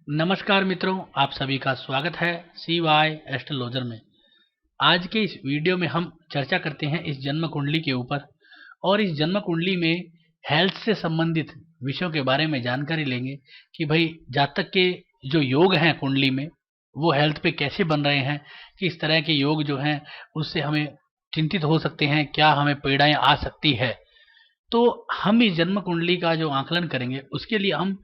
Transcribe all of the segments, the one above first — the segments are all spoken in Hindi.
नमस्कार मित्रों, आप सभी का स्वागत है CY एस्ट्रोलॉजर में। आज के इस वीडियो में हम चर्चा करते हैं इस जन्म कुंडली के ऊपर और इस जन्म कुंडली में हेल्थ से संबंधित विषयों के बारे में जानकारी लेंगे कि भाई जातक के जो योग हैं कुंडली में वो हेल्थ पे कैसे बन रहे हैं, किस तरह के योग जो हैं उससे हमें चिंतित हो सकते हैं, क्या हमें पीड़ाएं आ सकती है। तो हम इस जन्म कुंडली का जो आकलन करेंगे उसके लिए हम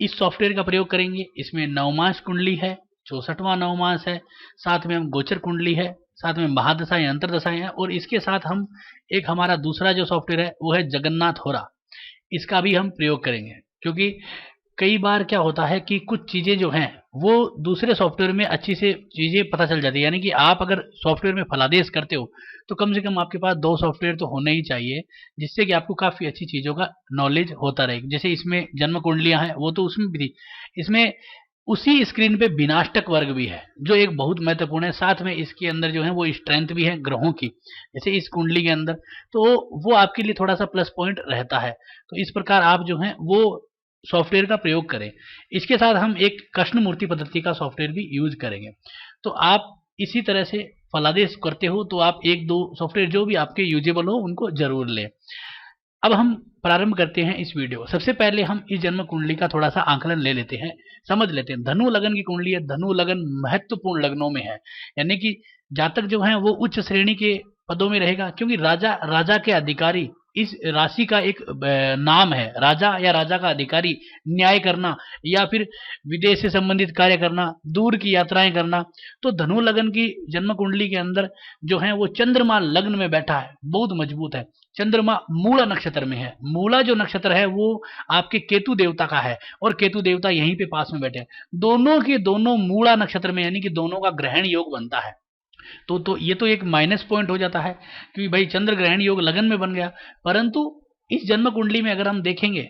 इस सॉफ्टवेयर का प्रयोग करेंगे। इसमें नवमास कुंडली है, 64वां नवमास है, साथ में हम गोचर कुंडली है, साथ में महादशाएं अंतरदशाएं हैं और इसके साथ हम एक हमारा दूसरा जो सॉफ्टवेयर है वो है जगन्नाथ होरा, इसका भी हम प्रयोग करेंगे। क्योंकि कई बार क्या होता है कि कुछ चीज़ें जो हैं वो दूसरे सॉफ्टवेयर में अच्छी से चीज़ें पता चल जाती है। यानी कि आप अगर सॉफ्टवेयर में फलादेश करते हो तो कम से कम आपके पास 2 सॉफ्टवेयर तो होने ही चाहिए, जिससे कि आपको काफ़ी अच्छी चीज़ों का नॉलेज होता रहे। जैसे इसमें जन्म कुंडलियाँ हैं वो तो उसमें भी थी, इसमें उसी स्क्रीन पे विनाष्टक वर्ग भी है जो एक बहुत महत्वपूर्ण है। साथ में इसके अंदर जो है वो स्ट्रेंथ भी है ग्रहों की, जैसे इस कुंडली के अंदर, तो वो आपके लिए थोड़ा सा प्लस पॉइंट रहता है। तो इस प्रकार आप जो है वो सॉफ्टवेयर का प्रयोग करें। इसके साथ हम एक कृष्ण मूर्ति पद्धति का सॉफ्टवेयर भी यूज करेंगे। तो आप इसी तरह से फलादेश करते हो तो आप 1-2 सॉफ्टवेयर जो भी आपके यूजेबल हो उनको जरूर लें। अब हम प्रारंभ करते हैं इस वीडियो। सबसे पहले हम इस जन्म कुंडली का थोड़ा सा आकलन ले लेते हैं, समझ लेते हैं। धनु लगन की कुंडली है, धनु लगन महत्वपूर्ण लग्नों में है, यानी कि जातक जो है वो उच्च श्रेणी के पदों में रहेगा, क्योंकि राजा के अधिकारी इस राशि का एक नाम है। राजा या राजा का अधिकारी न्याय करना या फिर विदेश से संबंधित कार्य करना, दूर की यात्राएं करना। तो धनु लगन की जन्म कुंडली के अंदर जो है वो चंद्रमा लग्न में बैठा है, बहुत मजबूत है। चंद्रमा मूला नक्षत्र में है। मूला जो नक्षत्र है वो आपके केतु देवता का है और केतु देवता यहीं पे पास में बैठे हैं। दोनों के दोनों मूला नक्षत्र में, यानी कि दोनों का ग्रहण योग बनता है। तो ये तो एक माइनस पॉइंट हो जाता है कि भाई चंद्र ग्रहण योग लगन में बन गया। परंतु इस जन्म कुंडली में अगर हम देखेंगे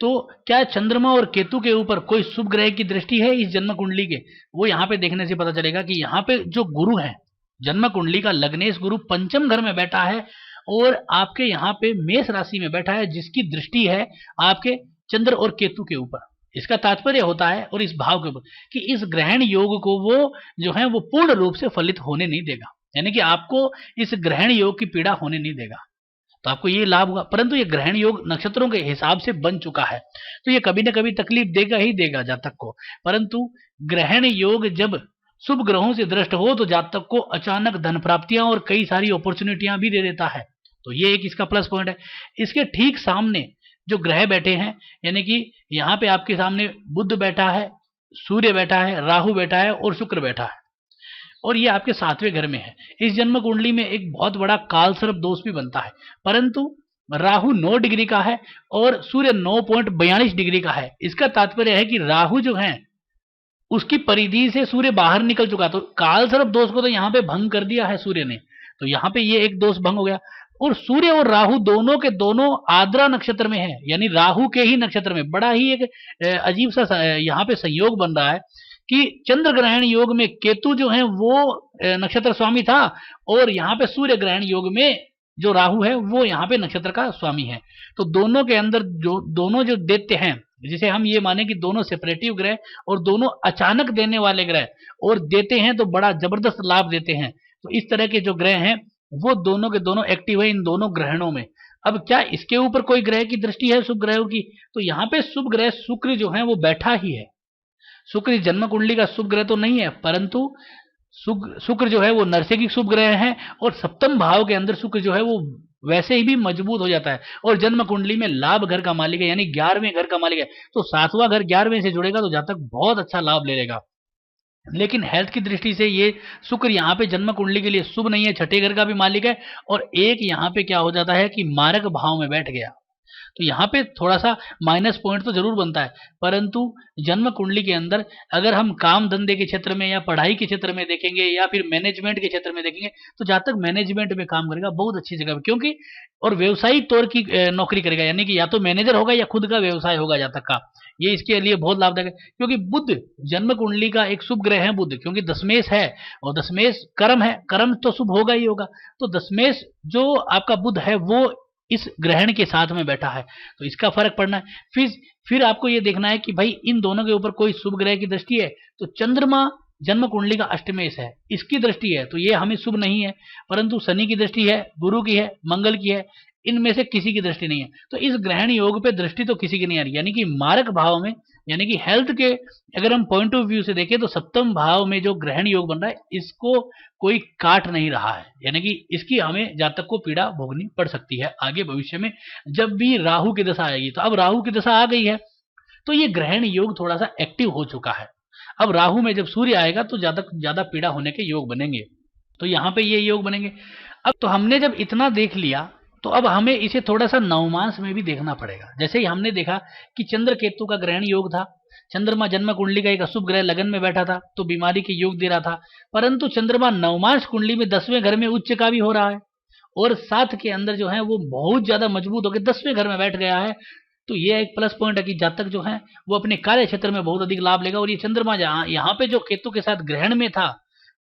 तो क्या चंद्रमा और केतु के ऊपर कोई शुभ ग्रह की दृष्टि है इस जन्म कुंडली के? वो यहाँ पे देखने से पता चलेगा कि यहाँ पे जो गुरु है, जन्म कुंडली का लग्नेश गुरु पंचम घर में बैठा है और आपके यहाँ पे मेष राशि में बैठा है, जिसकी दृष्टि है आपके चंद्र और केतु के ऊपर। इसका तात्पर्य होता है और इस भाव के ऊपर कि इस ग्रहण योग को वो जो है वो पूर्ण रूप से फलित होने नहीं देगा, यानी कि आपको इस ग्रहण योग की पीड़ा होने नहीं देगा। तो आपको ये लाभ हुआ। परंतु ये ग्रहण योग नक्षत्रों के हिसाब से बन चुका है, तो ये कभी ना कभी तकलीफ देगा ही देगा जातक को। परंतु ग्रहण योग जब शुभ ग्रहों से दृष्ट हो तो जातक को अचानक धन प्राप्तियां और कई सारी अपॉर्चुनिटियां भी दे देता है। तो ये एक इसका प्लस पॉइंट है। इसके ठीक सामने जो ग्रह बैठे हैं, यानी कि यहाँ पे आपके सामने बुध बैठा है, सूर्य बैठा है, राहु बैठा है और शुक्र बैठा है, और ये आपके 7वें घर में है। इस जन्म कुंडली में एक बहुत बड़ा काल सर्प दोष भी बनता है। परंतु राहु 9 डिग्री का है और सूर्य 9.42 डिग्री का है। इसका तात्पर्य है कि राहु जो है उसकी परिधि से सूर्य बाहर निकल चुका, तो काल सर्प दोष को तो यहाँ पे भंग कर दिया है सूर्य ने। तो यहाँ पे ये एक दोष भंग हो गया। और सूर्य और राहु दोनों के दोनों आद्रा नक्षत्र में है, यानी राहु के ही नक्षत्र में। बड़ा ही एक अजीब सा यहाँ पे संयोग बन रहा है कि चंद्र ग्रहण योग में केतु जो है वो नक्षत्र स्वामी था और यहाँ पे सूर्य ग्रहण योग में जो राहु है वो यहाँ पे नक्षत्र का स्वामी है। तो दोनों के अंदर दोनों जो दैत्य हैं, जिसे हम ये माने कि दोनों सेपरेटिव ग्रह और दोनों अचानक देने वाले ग्रह, और देते हैं तो बड़ा जबरदस्त लाभ देते हैं। तो इस तरह के जो ग्रह हैं वो दोनों के दोनों एक्टिव है इन दोनों ग्रहणों में। अब क्या इसके ऊपर कोई ग्रह की दृष्टि है शुभ ग्रहों की? तो यहाँ पे शुभ ग्रह शुक्र जो है वो बैठा ही है। शुक्र जन्म कुंडली का शुभ ग्रह तो नहीं है, परंतु शुक्र जो है वो नरसिंह शुभ ग्रह है और सप्तम भाव के अंदर शुक्र जो है वो वैसे ही भी मजबूत हो जाता है और जन्म कुंडली में लाभ घर का मालिक है, यानी 11वें घर का मालिक है। तो 7वां घर 11वें से जुड़ेगा तो जातक बहुत अच्छा लाभ ले लेगा। लेकिन हेल्थ की दृष्टि से ये शुक्र यहाँ पे जन्म कुंडली के लिए शुभ नहीं है, 6ठे घर का भी मालिक है और एक यहाँ पे क्या हो जाता है कि मारक भाव में बैठ गया। तो यहाँ पे थोड़ा सा माइनस पॉइंट तो जरूर बनता है। परंतु जन्म कुंडली के अंदर अगर हम काम धंधे के क्षेत्र में या पढ़ाई के क्षेत्र में देखेंगे या फिर मैनेजमेंट के क्षेत्र में देखेंगे तो जातक मैनेजमेंट में काम करेगा बहुत अच्छी जगह पे, क्योंकि और व्यवसायिक तौर की नौकरी करेगा, यानी कि या तो मैनेजर होगा या खुद का व्यवसाय होगा जातक का। ये इसके लिए बहुत लाभदायक है, क्योंकि बुध जन्म कुंडली का एक शुभ ग्रह है बुध, क्योंकि दशमेश है और दशमेश कर्म है, कर्म तो शुभ होगा ही होगा। तो दशमेश जो आपका बुध है वो इस ग्रहण के साथ में बैठा है, तो इसका फर्क पड़ना है। फिर आपको ये देखना है कि भाई इन दोनों के ऊपर कोई शुभ ग्रह की दृष्टि है, तो चंद्रमा जन्म कुंडली का अष्टमेश है, इसकी दृष्टि है, तो ये हमें शुभ नहीं है। परंतु शनि की दृष्टि है, गुरु की है, मंगल की है, इनमें से किसी की दृष्टि नहीं है। तो इस ग्रहण योग पे दृष्टि तो किसी की नहीं आ रही, यानी कि मारक भाव में, यानी कि हेल्थ के अगर हम पॉइंट ऑफ व्यू से देखें तो सप्तम भाव में जो ग्रहण योग बन रहा है इसको कोई काट नहीं रहा है, यानी कि इसकी हमें जातक को पीड़ा भोगनी पड़ सकती है आगे भविष्य में जब भी राहु की दशा आएगी। तो अब राहु की दशा आ गई है तो ये ग्रहण योग थोड़ा सा एक्टिव हो चुका है। अब राहु में जब सूर्य आएगा तो ज्यादा पीड़ा होने के योग बनेंगे, तो यहाँ पे ये योग बनेंगे। अब तो हमने जब इतना देख लिया तो अब हमें इसे थोड़ा सा नवमांश में भी देखना पड़ेगा। जैसे ही हमने देखा कि चंद्र केतु का ग्रहण योग था, चंद्रमा जन्म कुंडली का एक अशुभ ग्रह लगन में बैठा था तो बीमारी के योग दे रहा था, परंतु चंद्रमा नवमांश कुंडली में 10वें घर में उच्च का भी हो रहा है और साथ के अंदर जो है वो बहुत ज्यादा मजबूत होकर 10वें घर में बैठ गया है। तो ये एक प्लस पॉइंट है कि जातक जो है वो अपने कार्य क्षेत्र में बहुत अधिक लाभ लेगा। और ये चंद्रमा यहाँ पे जो केतु के साथ ग्रहण में था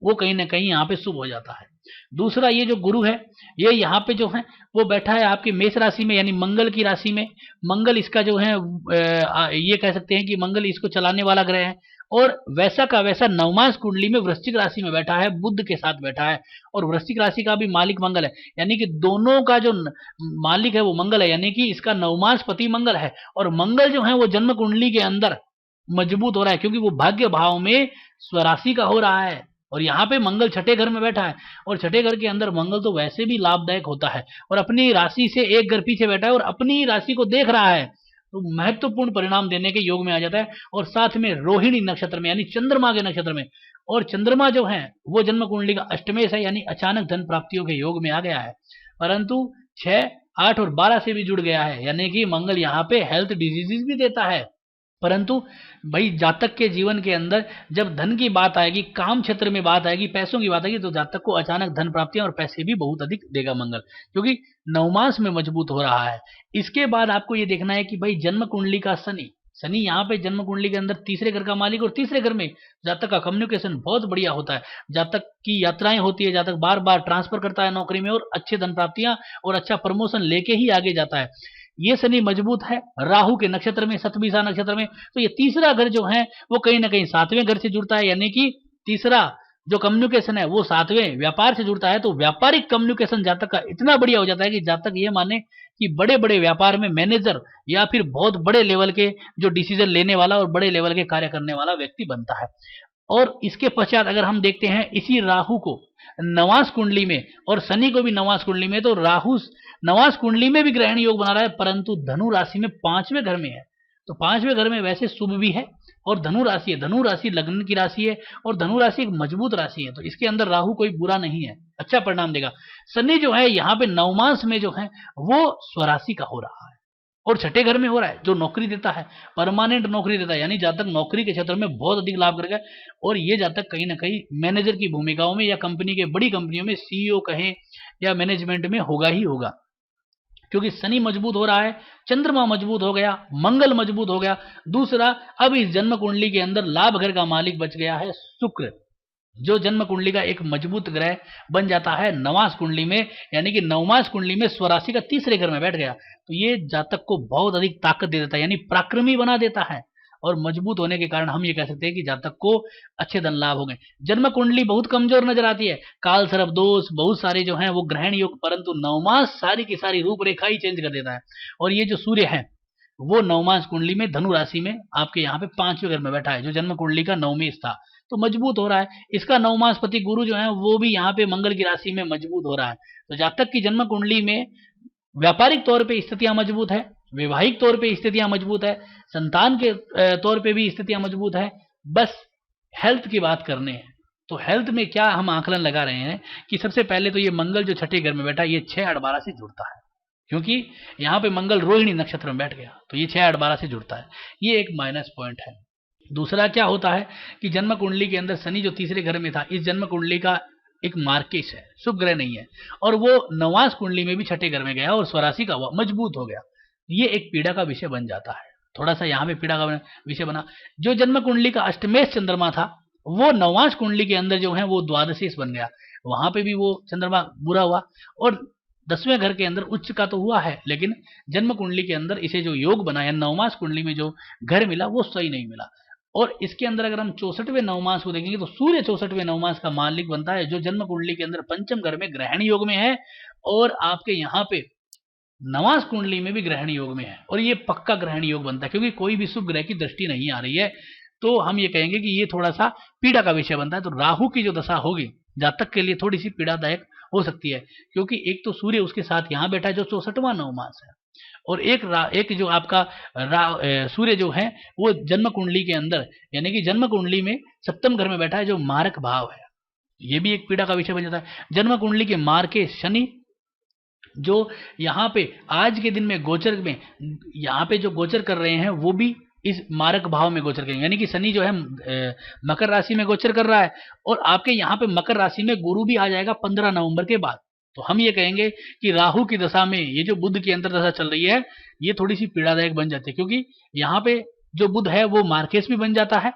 वो कहीं ना कहीं यहाँ पे शुभ हो जाता है। दूसरा ये जो गुरु है ये यहाँ पे जो है वो बैठा है आपके मेष राशि में, यानी मंगल की राशि में। मंगल इसका जो है ये कह सकते हैं कि मंगल इसको चलाने वाला ग्रह है। और वैसा का वैसा नवमांश कुंडली में वृश्चिक राशि में बैठा है, बुध के साथ बैठा है और वृश्चिक राशि का भी मालिक मंगल है, यानी कि दोनों का जो मालिक है वो मंगल है, यानी कि इसका नवमांश पति मंगल है। और मंगल जो है वो जन्म कुंडली के अंदर मजबूत हो रहा है क्योंकि वो भाग्य भाव में स्वराशि का हो रहा है और यहाँ पे मंगल छठे घर में बैठा है। और छठे घर के अंदर मंगल तो वैसे भी लाभदायक होता है और अपनी राशि से एक घर पीछे बैठा है और अपनी राशि को देख रहा है, तो महत्वपूर्ण परिणाम देने के योग में आ जाता है। और साथ में रोहिणी नक्षत्र में यानी चंद्रमा के नक्षत्र में, और चंद्रमा जो है वो जन्म कुंडली का अष्टमेश है, यानी अचानक धन प्राप्तियों के योग में आ गया है, परंतु 6, 8 और 12 से भी जुड़ गया है, यानी कि मंगल यहाँ पे हेल्थ डिजीजेस भी देता है। परंतु भाई जातक के जीवन के अंदर जब धन की बात आएगी, काम क्षेत्र में बात आएगी, पैसों की बात आएगी, तो जातक को अचानक धन प्राप्तियां और पैसे भी बहुत अधिक देगा मंगल, क्योंकि नवमांश में मजबूत हो रहा है। इसके बाद आपको ये देखना है कि भाई जन्म कुंडली का शनि यहाँ पे जन्म कुंडली के अंदर तीसरे घर का मालिक, और तीसरे घर में जातक का कम्युनिकेशन बहुत बढ़िया होता है, जातक की यात्राएं होती है, जातक बार बार ट्रांसफर करता है नौकरी में और अच्छे धन प्राप्तियां और अच्छा प्रमोशन लेके ही आगे जाता है। ये शनि मजबूत है राहु के नक्षत्र में, शतभिषा नक्षत्र में, तो ये तीसरा घर जो है वो कहीं ना कहीं 7वें घर से जुड़ता है, यानी कि तीसरा जो कम्युनिकेशन है वो 7वें व्यापार से जुड़ता है। तो व्यापारिक कम्युनिकेशन जातक का इतना बढ़िया हो जाता है कि जातक ये माने कि बड़े बड़े व्यापार में मैनेजर या फिर बहुत बड़े लेवल के जो डिसीजन लेने वाला और बड़े लेवल के कार्य करने वाला व्यक्ति बनता है। और इसके पश्चात अगर हम देखते हैं इसी राहु को नवांश कुंडली में और शनि को भी नवांश कुंडली में, तो राहु नवांश कुंडली में भी ग्रहण योग बना रहा है, परंतु धनु राशि में 5वें घर में है। तो 5वें घर में वैसे शुभ भी है और धनु राशि है, धनु राशि लग्न की राशि है और धनु राशि एक मजबूत राशि है, तो इसके अंदर राहु कोई बुरा नहीं है, अच्छा परिणाम देगा। शनि जो है यहाँ पे नवमांश में जो है वो स्वराशि का हो रहा है और छठे घर में हो रहा है, जो नौकरी देता है, परमानेंट नौकरी देता है, यानी जातक नौकरी के क्षेत्र में बहुत अधिक लाभ करेगा। और ये जातक कहीं ना कहीं मैनेजर की भूमिकाओं में या कंपनी के बड़ी कंपनियों में सीईओ कहें या मैनेजमेंट में होगा ही होगा, क्योंकि शनि मजबूत हो रहा है, चंद्रमा मजबूत हो गया, मंगल मजबूत हो गया। दूसरा, अब इस जन्म कुंडली के अंदर लाभ घर का मालिक बच गया है शुक्र, जो जन्म कुंडली का एक मजबूत ग्रह बन जाता है नवांश कुंडली में, यानी कि नवमांश कुंडली में स्वराशि का तीसरे घर में बैठ गया, तो ये जातक को बहुत अधिक ताकत दे देता है, यानी पराक्रमी बना देता है। और मजबूत होने के कारण हम ये कह सकते हैं कि जातक को अच्छे धन लाभ हो गए। जन्म कुंडली बहुत कमजोर नजर आती है, काल सर्प दोष बहुत सारे जो हैं वो ग्रहण योग, परंतु नवमांश सारी की सारी रूपरेखा ही चेंज कर देता है। और ये जो सूर्य है वो नवमांश कुंडली में धनु राशि में आपके यहाँ पे 5वें घर में बैठा है, जो जन्म कुंडली का नवमेश था, तो मजबूत हो रहा है। इसका नवमांशपति गुरु जो है वो भी यहाँ पे मंगल की राशि में मजबूत हो रहा है। तो जातक की जन्म कुंडली में व्यापारिक तौर पे स्थितियां मजबूत है, वैवाहिक तौर पे स्थितियां मजबूत है, संतान के तौर पे भी स्थितियां मजबूत है। बस हेल्थ की बात करने हैं तो हेल्थ में क्या हम आकलन लगा रहे हैं कि सबसे पहले तो ये मंगल जो छठे घर में बैठा ये 6, 8, 12 से जुड़ता है, क्योंकि यहाँ पे मंगल रोहिणी नक्षत्र में बैठ गया, तो ये 6, 8, 12 से जुड़ता है, ये एक माइनस पॉइंट है। दूसरा क्या होता है कि जन्म कुंडली के अंदर शनि जो तीसरे घर में था, इस जन्म कुंडली का एक मार्केश है, शुभ ग्रह नहीं है, और वो नवांश कुंडली में भी छठे घर में गया और स्वराशि का हुआ, मजबूत हो गया, ये एक पीड़ा का विषय बन जाता है। थोड़ा सा यहाँ पे पीड़ा का विषय बना। जो जन्म कुंडली का अष्टमेश चंद्रमा था वो नवांश कुंडली के अंदर जो है वो द्वादशेश बन गया, वहां पे भी वो चंद्रमा बुरा हुआ। और 10वें घर के अंदर उच्च का तो हुआ है, लेकिन जन्म कुंडली के अंदर इसे जो योग बना या नवमास कुंडली में जो घर मिला वो सही नहीं मिला। और इसके अंदर अगर हम 64वें नवमास को देखेंगे तो सूर्य 64वें नवमास का मालिक बनता है, जो जन्म कुंडली के अंदर पंचम घर में ग्रहण योग में है और आपके यहाँ पे नवास कुंडली में भी ग्रहण योग में है, और ये पक्का ग्रहण योग बनता है क्योंकि कोई भी शुभ ग्रह की दृष्टि नहीं आ रही है। तो हम ये कहेंगे कि ये थोड़ा सा पीड़ा का विषय बनता है। तो राहु की जो दशा होगी जातक के लिए थोड़ी सी पीड़ादायक हो सकती है, क्योंकि एक तो सूर्य उसके साथ यहाँ बैठा है जो 64वां नवमास है, और एक जो आपका सूर्य जो है वो जन्म कुंडली के अंदर यानी कि जन्म कुंडली में सप्तम घर में बैठा है जो मारक भाव है। ये भी एक पीड़ा का विषय बन जाता है। जन्म कुंडली के मार के शनि जो यहाँ पे आज के दिन में गोचर में यहाँ पे जो गोचर कर रहे हैं वो भी इस मारक भाव में गोचर करेंगे, यानी कि शनि जो है मकर राशि में गोचर कर रहा है और आपके यहाँ पे मकर राशि में गुरु भी आ जाएगा 15 नवंबर के बाद। तो हम ये कहेंगे कि राहु की दशा में ये जो बुध की अंतर दशा चल रही है ये थोड़ी सी पीड़ादायक बन जाती है, क्योंकि यहाँ पे जो बुध है वो मार्केस भी बन जाता है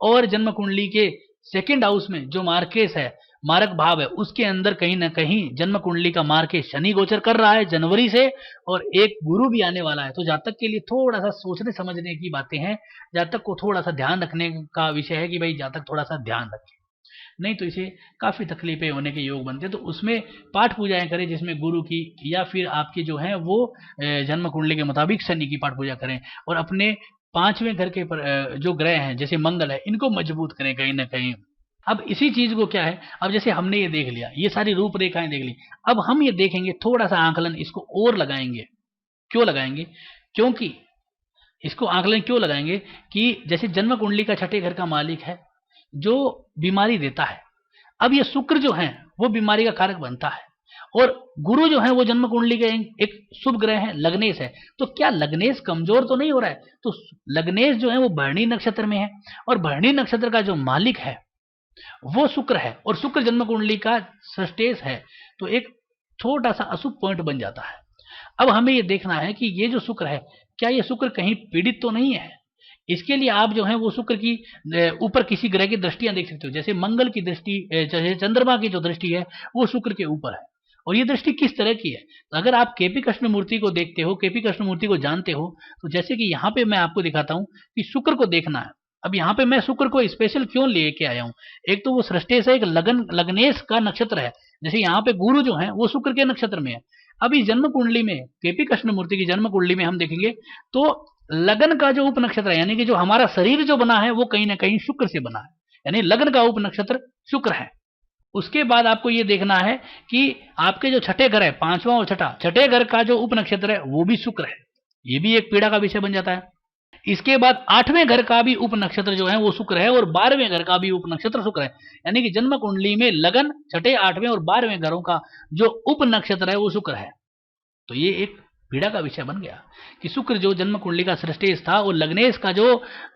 और जन्म कुंडली के सेकेंड हाउस में जो मार्केस है मारक भाव है उसके अंदर कहीं ना कहीं जन्म कुंडली का मार्केस शनि गोचर कर रहा है जनवरी से, और एक गुरु भी आने वाला है। तो जातक के लिए थोड़ा सा सोचने समझने की बातें हैं, जातक को थोड़ा सा ध्यान रखने का विषय है कि भाई जातक थोड़ा सा ध्यान रखे, नहीं तो इसे काफी तकलीफें होने के योग बनते हैं। तो उसमें पाठ पूजाएं करें जिसमें गुरु की या फिर आपकी जो है वो जन्म कुंडली के मुताबिक शनि की पाठ पूजा करें, और अपने 5वें घर के जो ग्रह हैं जैसे मंगल है इनको मजबूत करें कहीं ना कहीं। अब इसी चीज को क्या है, अब जैसे हमने ये देख लिया, ये सारी रूपरेखाएं देख ली, अब हम ये देखेंगे थोड़ा सा आंकलन इसको और लगाएंगे। क्यों लगाएंगे? क्योंकि इसको आंकलन क्यों लगाएंगे कि जैसे जन्म कुंडली का छठे घर का मालिक है जो बीमारी देता है, अब ये शुक्र जो है वो बीमारी का कारक बनता है, और गुरु जो है वो जन्म कुंडली का एक शुभ ग्रह है, लग्नेश है। तो क्या लग्नेश कमजोर तो नहीं हो रहा है? तो लग्नेश जो है वो भरणी नक्षत्र में है, और भरणी नक्षत्र का जो मालिक है वो शुक्र है, और शुक्र जन्म कुंडली का सृष्टेश है, तो एक छोटा सा अशुभ पॉइंट बन जाता है। अब हमें ये देखना है कि ये जो शुक्र है क्या ये शुक्र कहीं पीड़ित तो नहीं है। इसके लिए आप जो है वो शुक्र की ऊपर किसी ग्रह की दृष्टियां देख सकते हो, जैसे मंगल की दृष्टि, जैसे चंद्रमा की जो दृष्टि है वो शुक्र के ऊपर है, और ये दृष्टि किस तरह की है। तो अगर आप केपी कृष्णमूर्ति को देखते हो, केपी कृष्णमूर्ति को जानते हो, तो जैसे कि यहाँ पे मैं आपको दिखाता हूँ कि शुक्र को देखना है। अब यहाँ पे मैं शुक्र को स्पेशल क्यों लेके आया हूँ, एक तो वो सृष्टि से एक लग्नेश का नक्षत्र है, जैसे यहाँ पे गुरु जो है वो शुक्र के नक्षत्र में है। अब इस जन्म कुंडली में केपी कृष्णमूर्ति की जन्म कुंडली में हम देखेंगे तो लगन का जो उप नक्षत्र है, यानी कि जो हमारा शरीर जो बना है वो कहीं ना कहीं शुक्र से बना है, यानी लगन का उप नक्षत्र शुक्र है। उसके बाद आपको ये देखना है कि आपके जो छठे घर है, 5वां और छठे घर का जो उप नक्षत्र है वो भी शुक्र है, ये भी एक पीड़ा का विषय बन जाता है। इसके बाद 8वें घर का भी उप नक्षत्र जो है वो शुक्र है, और 12वें घर का भी उप नक्षत्र शुक्र है, यानी कि जन्म कुंडली में लगन, छठे, 8वें और 12वें घरों का जो उप नक्षत्र है वो शुक्र है। तो ये एक पीड़ा का विषय बन गया कि शुक्र जो जन्म कुंडली का सृष्टेश था और लग्नेश का जो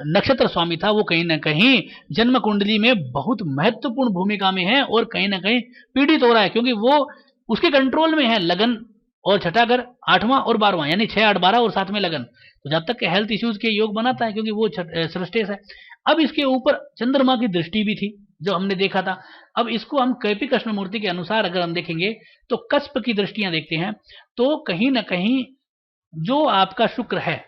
नक्षत्र स्वामी था वो कहीं ना कहीं जन्म कुंडली में बहुत महत्वपूर्ण भूमिका में है और कहीं ना कहीं पीड़ित हो रहा है, क्योंकि वो उसके कंट्रोल में है लगन और छठा घर, 8वां और 12वां, यानी 6, 8, 12 और 7 में लगन। तो जब तक के हेल्थ इश्यूज के योग बनाता है क्योंकि वो सृष्टेश है। अब इसके ऊपर चंद्रमा की दृष्टि भी थी जो हमने देखा था। अब इसको हम केपी कृष्णमूर्ति के अनुसार अगर हम देखेंगे तो कस्प की दृष्टियां देखते हैं, तो कहीं ना कहीं जो आपका शुक्र है,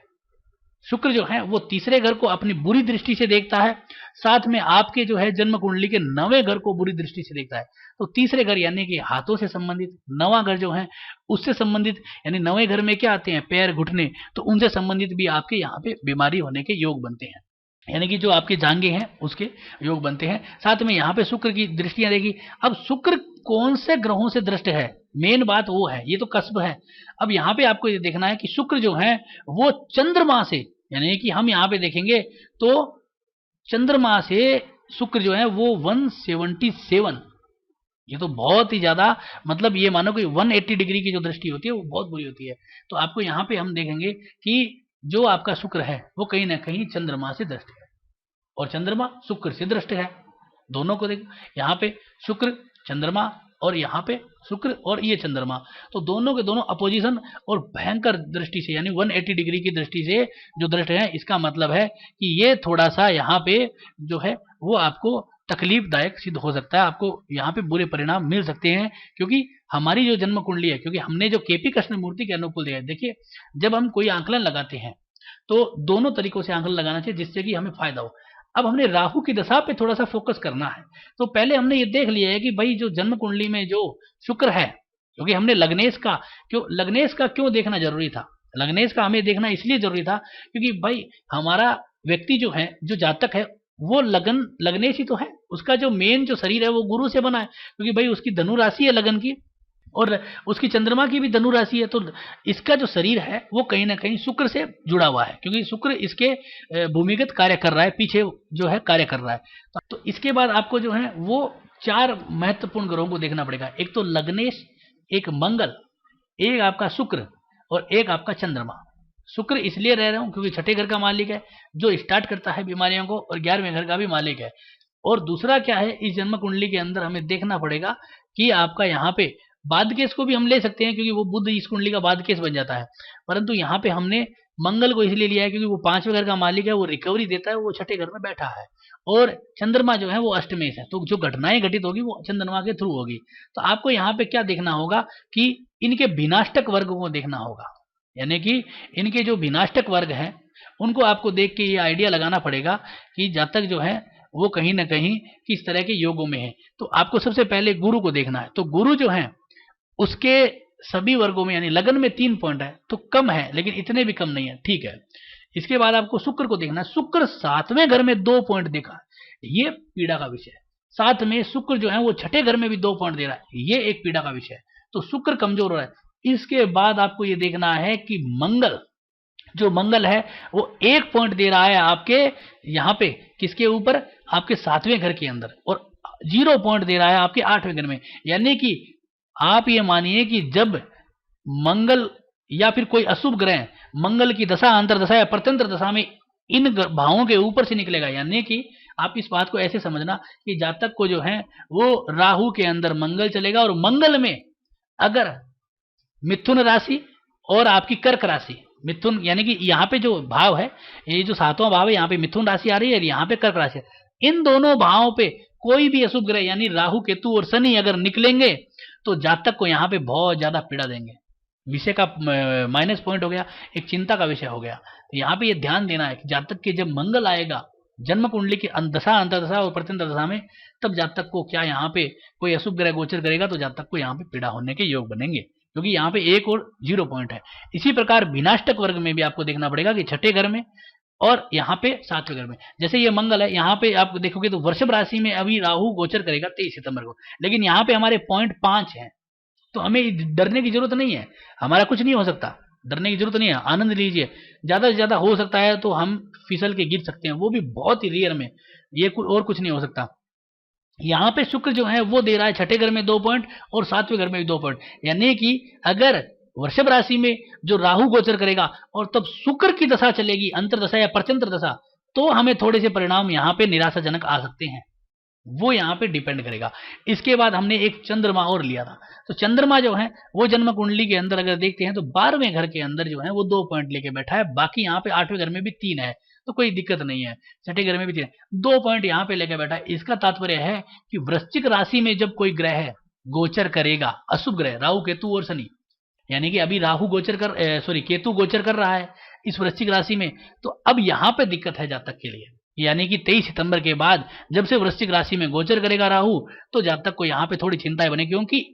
शुक्र जो है वो तीसरे घर को अपनी बुरी दृष्टि से देखता है, साथ में आपके जो है जन्म कुंडली के 9वें घर को बुरी दृष्टि से देखता है। तो तीसरे घर यानी कि हाथों से संबंधित, 9वां घर जो है उससे संबंधित, यानी 9वें घर में क्या आते हैं, पैर, घुटने, तो उनसे संबंधित भी आपके यहाँ पे बीमारी होने के योग बनते हैं, यानी कि जो आपके जांघें हैं उसके योग बनते हैं। साथ में यहाँ पे शुक्र की दृष्टियां देखी। अब शुक्र कौन से ग्रहों से दृष्ट है, मेन बात वो है, ये तो कस्ब है। अब यहाँ पे आपको ये देखना है कि शुक्र जो है वो चंद्रमा से, यानी कि हम यहाँ पे देखेंगे तो चंद्रमा से शुक्र जो है वो 177, ये तो बहुत ही ज्यादा, मतलब ये मानो कि 180 डिग्री की जो दृष्टि होती है वो बहुत बुरी होती है। तो आपको यहाँ पे हम देखेंगे कि जो आपका शुक्र है वो कहीं ना कहीं चंद्रमा से दृष्ट है और चंद्रमा शुक्र से दृष्ट है। दोनों को देखो, यहाँ पे शुक्र चंद्रमा और यहाँ पे शुक्र और ये चंद्रमा, तो दोनों के दोनों अपोजिशन और भयंकर दृष्टि से, यानी 180 डिग्री की दृष्टि से जो दृष्ट है। इसका मतलब है कि ये थोड़ा सा यहाँ पे जो है वो आपको तकलीफदायक सिद्ध हो सकता है, आपको यहाँ पे बुरे परिणाम मिल सकते हैं, क्योंकि हमारी जो जन्म कुंडली है, क्योंकि हमने जो केपी कृष्णमूर्ति के अनुकूल दिया है। देखिए, जब हम कोई आंकलन लगाते हैं तो दोनों तरीकों से आंकलन लगाना चाहिए जिससे कि हमें फायदा हो। अब हमने राहु की दशा पे थोड़ा सा फोकस करना है। तो पहले हमने ये देख लिया है कि भाई जो जन्म कुंडली में जो शुक्र है, क्योंकि हमने लग्नेश का क्यों देखना जरूरी था, लग्नेश का हमें देखना इसलिए जरूरी था क्योंकि भाई हमारा व्यक्ति जो है, जो जातक है, वो लग्नेश ही तो है, उसका जो मेन जो शरीर है वो गुरु से बना है, क्योंकि भाई उसकी धनु राशि है लगन की, और उसकी चंद्रमा की भी धनु राशि है। तो इसका जो शरीर है वो कहीं ना कहीं शुक्र से जुड़ा हुआ है, क्योंकि शुक्र इसके भूमिगत कार्य कर रहा है, पीछे जो है कार्य कर रहा है। तो इसके बाद आपको जो है वो 4 महत्वपूर्ण ग्रहों को देखना पड़ेगा। एक तो लग्नेश, एक मंगल, एक आपका शुक्र और एक आपका चंद्रमा। शुक्र इसलिए रह रहा हूं क्योंकि छठे घर का मालिक है, जो स्टार्ट करता है बीमारियों को, और 11वें घर का भी मालिक है। और दूसरा क्या है, इस जन्म कुंडली के अंदर हमें देखना पड़ेगा कि आपका यहाँ पे बाद केस को भी हम ले सकते हैं, क्योंकि वो बुध इस कुंडली का बाद केस बन जाता है, परंतु यहाँ पे हमने मंगल को इसलिए लिया है क्योंकि वो 5वें घर का मालिक है, वो रिकवरी देता है, वो छठे घर में बैठा है, और चंद्रमा जो है वो अष्टमेश है, तो जो घटनाएं घटित होगी वो चंद्रमा के थ्रू होगी। तो आपको यहाँ पे क्या देखना होगा कि इनके विनाष्टक वर्ग को देखना होगा, यानी कि इनके जो विनाष्टक वर्ग हैं उनको आपको देख के ये आइडिया लगाना पड़ेगा कि जातक जो है वो कहीं ना कहीं किस तरह के योगों में है। तो आपको सबसे पहले गुरु को देखना है। तो गुरु जो है उसके सभी वर्गों में, यानी लगन में 3 पॉइंट है, तो कम है लेकिन इतने भी कम नहीं है, ठीक है। इसके बाद आपको शुक्र को देखना है। शुक्र 7वें घर में 2 पॉइंट देखा, ये पीड़ा का विषय है। साथ में शुक्र जो है वो छठे घर में भी 2 पॉइंट दे रहा है, ये एक पीड़ा का विषय है। तो शुक्र कमजोर हो रहा है। इसके बाद आपको ये देखना है कि मंगल है वो 1 पॉइंट दे रहा है आपके यहाँ पे, किसके ऊपर, आपके 7वें घर के अंदर, और 0 पॉइंट दे रहा है आपके 8वें घर में। यानी कि आप ये मानिए कि जब मंगल या फिर कोई अशुभ ग्रह मंगल की दशा, अंतरदशा या प्रत्यंतर दशा में इन भावों के ऊपर से निकलेगा, यानी कि आप इस बात को ऐसे समझना कि जातक को जो है वो राहु के अंदर मंगल चलेगा, और मंगल में अगर मिथुन राशि और आपकी कर्क राशि, मिथुन यानी कि यहाँ पे जो भाव है, ये जो 7वां भाव है, यहाँ पे मिथुन राशि आ रही है, यहाँ पे कर्क राशि है, इन दोनों भावों पे कोई भी अशुभ ग्रह यानी राहु, केतु और शनि अगर निकलेंगे तो जातक को यहाँ पे बहुत ज्यादा पीड़ा देंगे। विषय का माइनस पॉइंट हो गया, एक चिंता का विषय हो गया। तो यहाँ पे ये ध्यान देना है कि जातक के जब मंगल आएगा जन्म कुंडली की दशा, अंतरदशा और प्रत्यंतर दशा में, तब जातक को क्या यहाँ पे कोई अशुभ ग्रह गोचर करेगा तो जातक को यहाँ पे पीड़ा होने के योग बनेंगे, क्योंकि यहाँ पे 1 और 0 पॉइंट है। इसी प्रकार विनाष्टक वर्ग में भी आपको देखना पड़ेगा कि छठे घर में और यहाँ पे 7वें घर में, जैसे ये मंगल है, यहाँ पे आप देखोगे तो वृषभ राशि में अभी राहु गोचर करेगा 23 सितंबर को, लेकिन यहाँ पे हमारे पॉइंट 5 है, तो हमें डरने की जरूरत नहीं है, हमारा कुछ नहीं हो सकता, डरने की जरूरत नहीं है, आनंद लीजिए। ज्यादा से ज्यादा हो सकता है तो हम फिसल के गिर सकते हैं, वो भी बहुत ही रेयर में, ये और कुछ नहीं हो सकता। यहाँ पे शुक्र जो है वो दे रहा है छठे घर में 2 पॉइंट और 7वें घर में भी 2 पॉइंट, यानी कि अगर वृषभ राशि में जो राहु गोचर करेगा और तब शुक्र की दशा चलेगी, अंतरदशा या प्रत्यंतर दशा, तो हमें थोड़े से परिणाम यहाँ पे निराशाजनक आ सकते हैं, वो यहाँ पे डिपेंड करेगा। इसके बाद हमने एक चंद्रमा और लिया था, तो चंद्रमा जो है वो जन्म कुंडली के अंदर अगर देखते हैं तो 12वें घर के अंदर जो है वो 2 पॉइंट लेके बैठा है, बाकी यहाँ पे 8वें घर में भी 3 है, तो कोई दिक्कत नहीं है, छठे घर में भी 3 2 पॉइंट यहाँ पे लेके बैठा है। इसका तात्पर्य है कि वृश्चिक राशि में जब कोई ग्रह गोचर करेगा, अशुभ ग्रह राहु केतु और शनि, यानी कि अभी राहु गोचर केतु गोचर कर रहा है इस वृश्चिक राशि में, तो अब यहाँ पे दिक्कत है जातक के लिए, यानी कि 23 सितंबर के बाद जब से वृश्चिक राशि में गोचर करेगा राहु, तो जातक को यहाँ पे थोड़ी चिंताएं बने, क्योंकि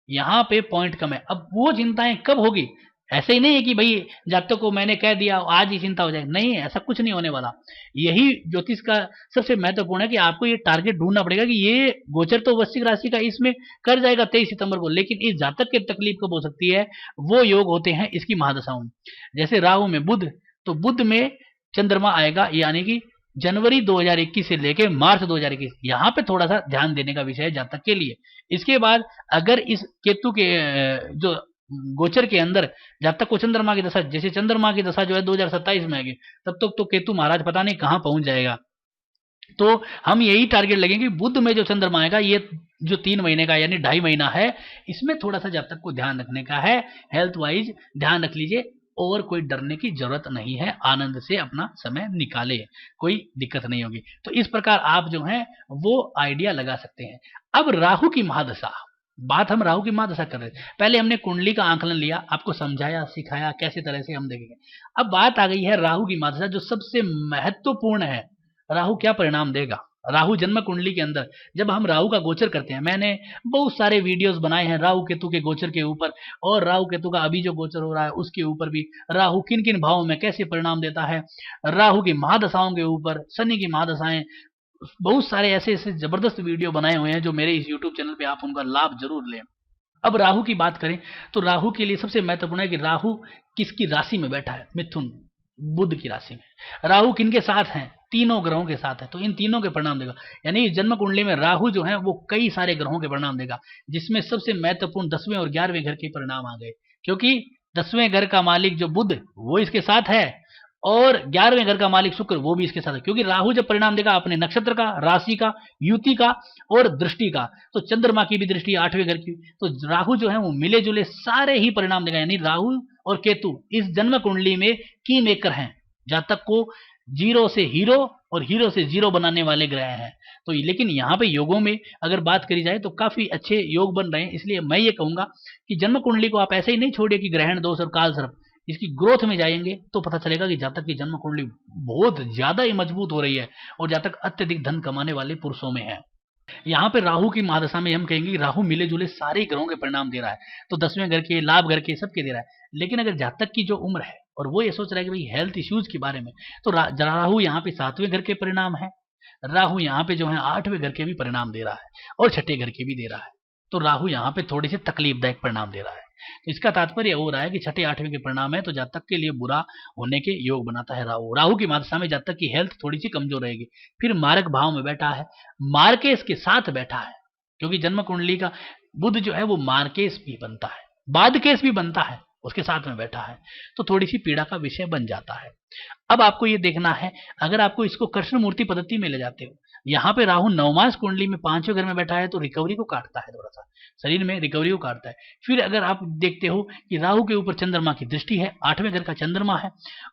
यहाँ पे पॉइंट कम है। अब वो चिंताएं कब होगी, ऐसे ही नहीं है कि भाई जातक को मैंने कह दिया आज ही चिंता हो जाए, नहीं, ऐसा कुछ नहीं होने वाला। यही ज्योतिष का सबसे महत्वपूर्ण है कि आपको ये टारगेट ढूंढना पड़ेगा कि ये गोचर तो वृश्चिक राशि का इसमें कर जाएगा 23 सितंबर को, लेकिन इस जातक की तकलीफ कब हो सकती है, वो योग होते हैं इसकी महादशाओं में। जैसे राहु में बुध, तो बुध में चंद्रमा आएगा, यानी कि जनवरी 2021 से लेके मार्च 2021, यहाँ पे थोड़ा सा ध्यान देने का विषय है जातक के लिए। इसके बाद अगर इस केतु के जो गोचर के अंदर जातक को चंद्रमा की दशा, जैसे चंद्रमा की दशा जो है 2027 में आएगी, तब तक तो केतु महाराज पता नहीं कहाँ पहुंच जाएगा। तो हम यही टारगेट लगेंगे, बुध में जो चंद्रमा आएगा, ये जो 3 महीने का यानी 2.5 महीना है, इसमें थोड़ा सा जातक को ध्यान रखने का है, हेल्थ वाइज ध्यान रख लीजिए। और कोई डरने की जरूरत नहीं है, आनंद से अपना समय निकाले, कोई दिक्कत नहीं होगी। तो इस प्रकार आप जो है वो आइडिया लगा सकते हैं। अब राहु की महादशा, बात हम राहु की महादशा कर रहे थे, पहले हमने कुंडली का आंकलन लिया, आपको समझाया सिखाया कैसे तरह से हम देखेंगे। अब बात आ गई है राहु की महादशा, जो सबसे महत्वपूर्ण है। राहु क्या परिणाम देगा? राहु जन्म कुंडली के अंदर जब हम राहु का गोचर करते हैं, मैंने बहुत सारे वीडियोस बनाए हैं राहु केतु के गोचर के ऊपर, और राहु केतु का अभी जो गोचर हो रहा है उसके ऊपर भी, राहु किन किन भावों में कैसे परिणाम देता है, राहु की महादशाओं के ऊपर, शनि की महादशाएं, बहुत सारे ऐसे ऐसे जबरदस्त वीडियो बनाए हुए हैं जो मेरे इस यूट्यूब चैनल पे आप उनका लाभ जरूर लें। अब राहु की बात करें तो राहु के लिए सबसे महत्वपूर्ण है कि राहु किसकी राशि में बैठा है? मिथुन, बुध की राशि में। राहु किनके साथ हैं? तीनों ग्रहों के साथ है, तो इन तीनों के परिणाम देगा। यानी जन्म कुंडली में राहु जो है वो कई सारे ग्रहों के परिणाम देगा, जिसमें सबसे महत्वपूर्ण 10वें और 11वें घर के परिणाम आ गए, क्योंकि 10वें घर का मालिक जो बुध वो इसके साथ है, और 11वें घर का मालिक शुक्र वो भी इसके साथ है। क्योंकि राहु जब परिणाम देगा अपने नक्षत्र का, राशि का, युति का और दृष्टि का, तो चंद्रमा की भी दृष्टि 8वें घर की, तो राहु जो है वो मिले जुले सारे ही परिणाम देगा। यानी राहु और केतु इस जन्म कुंडली में की मेकर हैं, जातक को जीरो से हीरो और हीरो से जीरो बनाने वाले ग्रह हैं। तो लेकिन यहाँ पे योगों में अगर बात करी जाए तो काफी अच्छे योग बन रहे हैं। इसलिए मैं ये कहूंगा कि जन्म कुंडली को आप ऐसे ही नहीं छोड़िए कि ग्रहण दोष और काल सर्प, इसकी ग्रोथ में जाएंगे तो पता चलेगा कि जातक की जन्म कुंडली बहुत ज्यादा ही मजबूत हो रही है और जातक अत्यधिक धन कमाने वाले पुरुषों में है। यहाँ पे राहु की महादशा में हम कहेंगे कि राहु मिले जुले सारे ग्रहों के परिणाम दे रहा है, तो 10वें घर के, लाभ घर के, सबके दे रहा है। लेकिन अगर जातक की जो उम्र है और वो ये सोच रहा है कि भाई हेल्थ इश्यूज के बारे में, तो राहु यहाँ पे 7वें घर के परिणाम है, राहु यहाँ पे जो है 8वें घर के भी परिणाम दे रहा है और 6ठे घर के भी दे रहा है। तो राहु यहाँ पे थोड़े से तकलीफदायक परिणाम दे रहा है। तो इसका तात्पर्य हो रहा है कि 6ठे 8वें के परिणाम है, तो जातक के लिए बुरा होने के योग बनाता है राहु। राहु की महादशा में जातक की हेल्थ थोड़ी सी कमजोर रहेगी। फिर मारक भाव में बैठा है, मार्केस के साथ बैठा है, क्योंकि जन्म कुंडली का बुध जो है वो मार्केस भी बनता है, बादकेस भी बनता है, उसके साथ में बैठा है, तो थोड़ी सी पीड़ा का विषय बन जाता है। अब आपको ये देखना है, अगर आपको इसको कृष्ण मूर्ति पद्धति में ले जाते हो, यहाँ पे राहु नवमास कुंडली में 5वें घर में बैठा है, तो रिकवरी को काटता है, थोड़ा सा शरीर में रिकवरी को काटता है। फिर अगर आप देखते हो कि राहु के ऊपर चंद्रमा की दृष्टि है, 8वें घर का चंद्रमा है,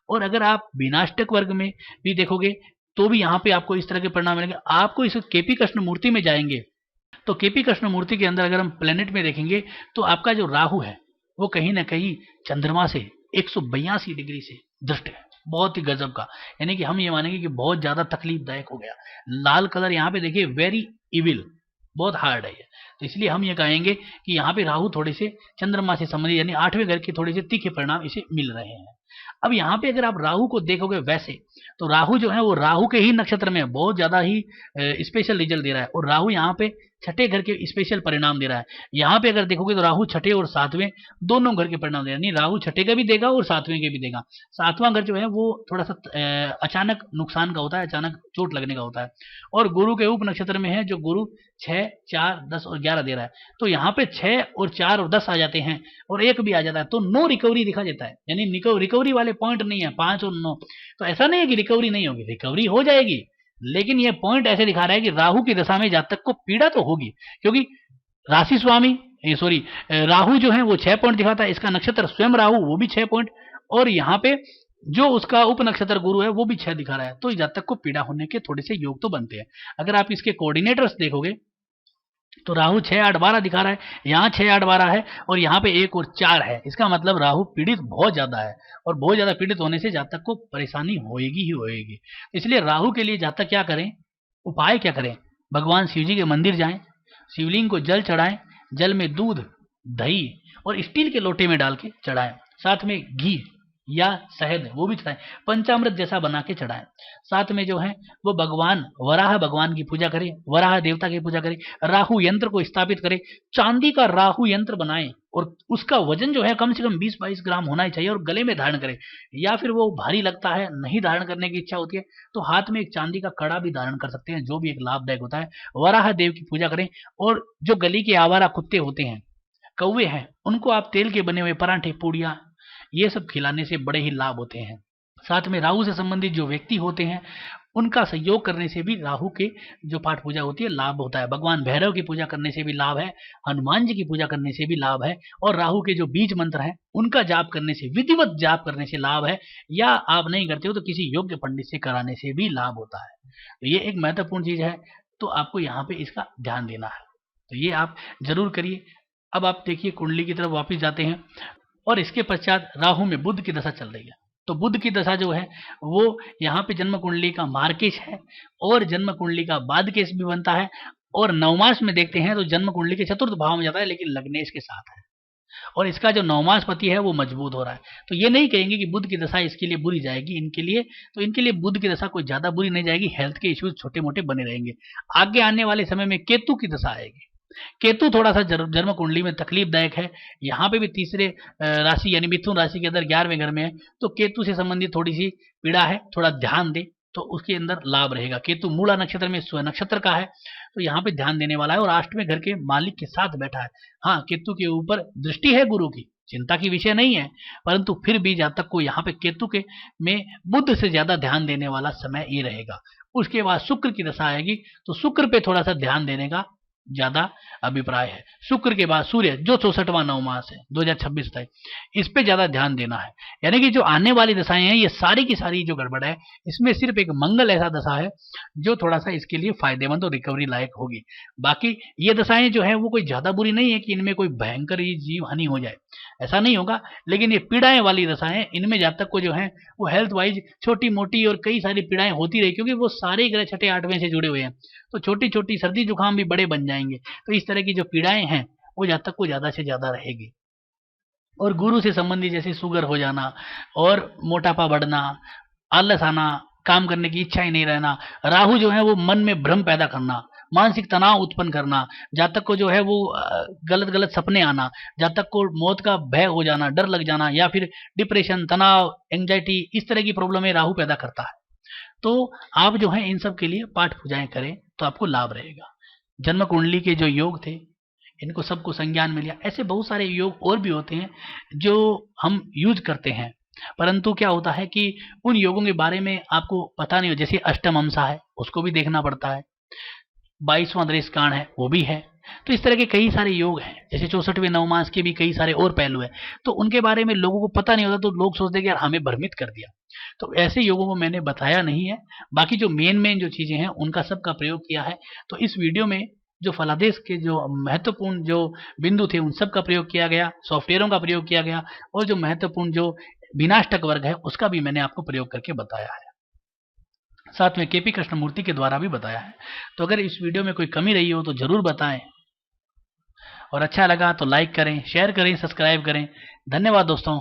और अगर आप विनाष्टक वर्ग में भी देखोगे तो भी यहाँ पे आपको इस तरह के परिणाम मिलेंगे। आपको इस केपी कृष्ण मूर्ति में जाएंगे तो केपी कृष्ण मूर्ति के अंदर अगर हम प्लेनेट में देखेंगे तो आपका जो राहु है वो कहीं ना कहीं चंद्रमा से 182 डिग्री से दृष्ट है, बहुत ही गजब का। यानी कि हम ये मानेंगे कि बहुत ज्यादा तकलीफदायक हो गया। लाल कलर यहाँ पे देखिए, वेरी इविल, बहुत हार्ड है ये। तो इसलिए हम ये कहेंगे कि यहाँ पे राहु थोड़े से चंद्रमा से संबंधित, यानी 8वें घर के थोड़े से तीखे परिणाम इसे मिल रहे हैं। अब यहाँ पे अगर आप राहु को देखोगे वैसे, तो राहु जो है वो राहु के ही नक्षत्र में बहुत ज्यादा ही स्पेशल रिजल्ट दे रहा है, और राहु यहाँ पे 6ठे घर के स्पेशल परिणाम दे रहा है। यहाँ पे अगर देखोगे तो राहु 6ठे और 7वें दोनों घर के परिणाम दे रहा है, यानी राहु 6ठे का भी देगा और 7वें के भी देगा। 7वां घर जो है वो थोड़ा सा अचानक नुकसान का होता है, अचानक चोट लगने का होता है, और गुरु के उप नक्षत्र में है, जो गुरु 6, 4, 10 और 11 दे रहा है। तो यहाँ पे 6 और 4 और 10 आ जाते हैं और 1 भी आ जाता है, तो नो रिकवरी दिखा देता है, यानी रिकवरी वाले पॉइंट नहीं है 5 और 9। तो ऐसा नहीं है कि रिकवरी नहीं होगी, रिकवरी हो जाएगी, लेकिन ये पॉइंट ऐसे दिखा रहा है कि राहु की दशा में जातक को पीड़ा तो होगी, क्योंकि राशि स्वामी राहु जो है वो 6 पॉइंट दिखाता है, इसका नक्षत्र स्वयं राहु वो भी 6 पॉइंट, और यहाँ पे जो उसका उप नक्षत्र गुरु है वो भी 6 दिखा रहा है। तो जातक को पीड़ा होने के थोड़े से योग तो बनते हैं। अगर आप इसके कोऑर्डिनेटर्स देखोगे तो राहु 6, 8, 12 दिखा रहा है, यहाँ 6, 8, 12 है, और यहाँ पे 1 और 4 है। इसका मतलब राहु पीड़ित बहुत ज्यादा है, और बहुत ज्यादा पीड़ित होने से जातक को परेशानी होएगी ही होएगी। इसलिए राहु के लिए जातक क्या करें, उपाय क्या करें? भगवान शिव जी के मंदिर जाएं, शिवलिंग को जल चढ़ाएं, जल में दूध, दही और स्टील के लोटे में डाल के चढ़ाएं, साथ में घी या शहद वो भी चढ़ाएं, पंचामृत जैसा बना के चढ़ाएं। साथ में जो है वो भगवान वराह भगवान की पूजा करें, वराह देवता की पूजा करें, राहु यंत्र को स्थापित करें, चांदी का राहु यंत्र बनाएं, और उसका वजन जो है कम से कम 20-22 ग्राम होना ही चाहिए, और गले में धारण करें। या फिर वो भारी लगता है, नहीं धारण करने की इच्छा होती है, तो हाथ में एक चांदी का कड़ा भी धारण कर सकते हैं, जो भी एक लाभदायक होता है। वराह देव की पूजा करें, और जो गली के आवारा कुत्ते होते हैं, कौवे हैं, उनको आप तेल के बने हुए पराठे, पूड़ियाँ, ये सब खिलाने से बड़े ही लाभ होते हैं। साथ में राहु से संबंधित जो व्यक्ति होते हैं उनका सहयोग करने से भी राहु के जो पाठ पूजा होती है लाभ होता है। भगवान भैरव की पूजा करने से भी लाभ है, हनुमान जी की पूजा करने से भी लाभ है, और राहु के जो बीज मंत्र हैं उनका जाप करने से, विधिवत जाप करने से लाभ है, या आप नहीं करते हो तो किसी योग्य पंडित से कराने से भी लाभ होता है। तो ये एक महत्वपूर्ण चीज है, तो आपको यहाँ पे इसका ध्यान देना है, तो ये आप जरूर करिए। अब आप देखिए कुंडली की तरफ वापस जाते हैं, और इसके पश्चात राहु में बुध की दशा चल रही है। तो बुध की दशा जो है वो यहाँ पे जन्म कुंडली का मार्केश है, और जन्म कुंडली का बादकेश भी बनता है, और नवमास में देखते हैं तो जन्म कुंडली के चतुर्थ भाव में जाता है, लेकिन लग्नेश के साथ है, और इसका जो नवमास पति है वो मजबूत हो रहा है। तो ये नहीं कहेंगे कि बुध की दशा इसके लिए बुरी जाएगी इनके लिए, तो इनके लिए बुध की दशा कोई ज्यादा बुरी नहीं जाएगी, हेल्थ के इश्यूज छोटे मोटे बने रहेंगे। आगे आने वाले समय में केतु की दशा आएगी। केतु थोड़ा सा जन्म कुंडली में तकलीफदायक है, यहाँ पे भी तीसरे राशि यानी मिथुन राशि के अंदर 11वें घर में है, तो केतु से संबंधित थोड़ी सी पीड़ा है, थोड़ा ध्यान दे तो उसके अंदर लाभ रहेगा। केतु मूला नक्षत्र में स्व नक्षत्र का है, तो यहाँ पे ध्यान देने वाला है, और 8वें घर के मालिक के साथ बैठा है। हाँ, केतु के ऊपर दृष्टि है गुरु की, चिंता की विषय नहीं है, परंतु फिर भी जातक को यहाँ पे केतु के में बुध से ज्यादा ध्यान देने वाला समय ये रहेगा। उसके बाद शुक्र की दशा आएगी, तो शुक्र पे थोड़ा सा ध्यान देने का ज्यादा अभिप्राय है। शुक्र के बाद सूर्य जो 64वां नवमास है 2026 तक, इस पे ज्यादा ध्यान देना है। यानी कि जो आने वाली दशाएं हैं ये सारी की सारी जो गड़बड़ है, इसमें सिर्फ एक मंगल ऐसा दशा है जो थोड़ा सा इसके लिए फायदेमंद और रिकवरी लायक होगी। बाकी ये दशाएं जो है वो कोई ज्यादा बुरी नहीं है कि इनमें कोई भयंकर जीव हानि हो जाए, ऐसा नहीं होगा। लेकिन ये पीड़ाएं वाली दशाएं, इनमें जातक को जो है वो हेल्थ वाइज छोटी मोटी और कई सारी पीड़ाएं होती रही, क्योंकि वो सारे ग्रह 6, 8वें से जुड़े हुए हैं, तो छोटी छोटी सर्दी जुकाम भी बड़े बन जाएंगे। तो इस तरह की जो पीड़ाएं हैं वो जातक को ज्यादा से ज्यादा रहेगी। और गुरु से संबंधित जैसे शुगर हो जाना और मोटापा बढ़ना, आलस आना, काम करने की इच्छा ही नहीं रहना, राहु जो है वो मन में भ्रम पैदा करना, मानसिक तनाव उत्पन्न करना, जातक को जो है वो गलत गलत सपने आना, जातक को मौत का भय हो जाना, डर लग जाना, या फिर डिप्रेशन, तनाव, एंजाइटी, इस तरह की प्रॉब्लमें राहु पैदा करता है। तो आप जो है इन सब के लिए पाठ पूजाएं करें तो आपको लाभ रहेगा। जन्म कुंडली के जो योग थे इनको सबको संज्ञान में लिया। ऐसे बहुत सारे योग और भी होते हैं जो हम यूज करते हैं, परंतु क्या होता है कि उन योगों के बारे में आपको पता नहीं हो। जैसे अष्टम हमसा है, उसको भी देखना पड़ता है, 22वां दृष्टिकांड है, वो भी है। तो इस तरह के कई सारे योग हैं, जैसे 64वें नवमास के भी कई सारे और पहलू हैं, तो उनके बारे में लोगों को पता नहीं होता, तो लोग सोचते कि यार हमें भ्रमित कर दिया। तो ऐसे योगों को मैंने बताया नहीं है, बाकी जो मेन जो चीजें हैं उनका सबका प्रयोग किया है। तो इस वीडियो में जो फलादेश के जो महत्वपूर्ण जो बिंदु थे उन सब का प्रयोग किया गया, सॉफ्टवेयरों का प्रयोग किया गया, और जो महत्वपूर्ण जो विनाष्टक वर्ग है उसका भी मैंने आपको प्रयोग करके बताया है, साथ में केपी कृष्णमूर्ति के द्वारा भी बताया है। तो अगर इस वीडियो में कोई कमी रही हो तो जरूर बताएं, और अच्छा लगा तो लाइक करें, शेयर करें, सब्सक्राइब करें। धन्यवाद दोस्तों।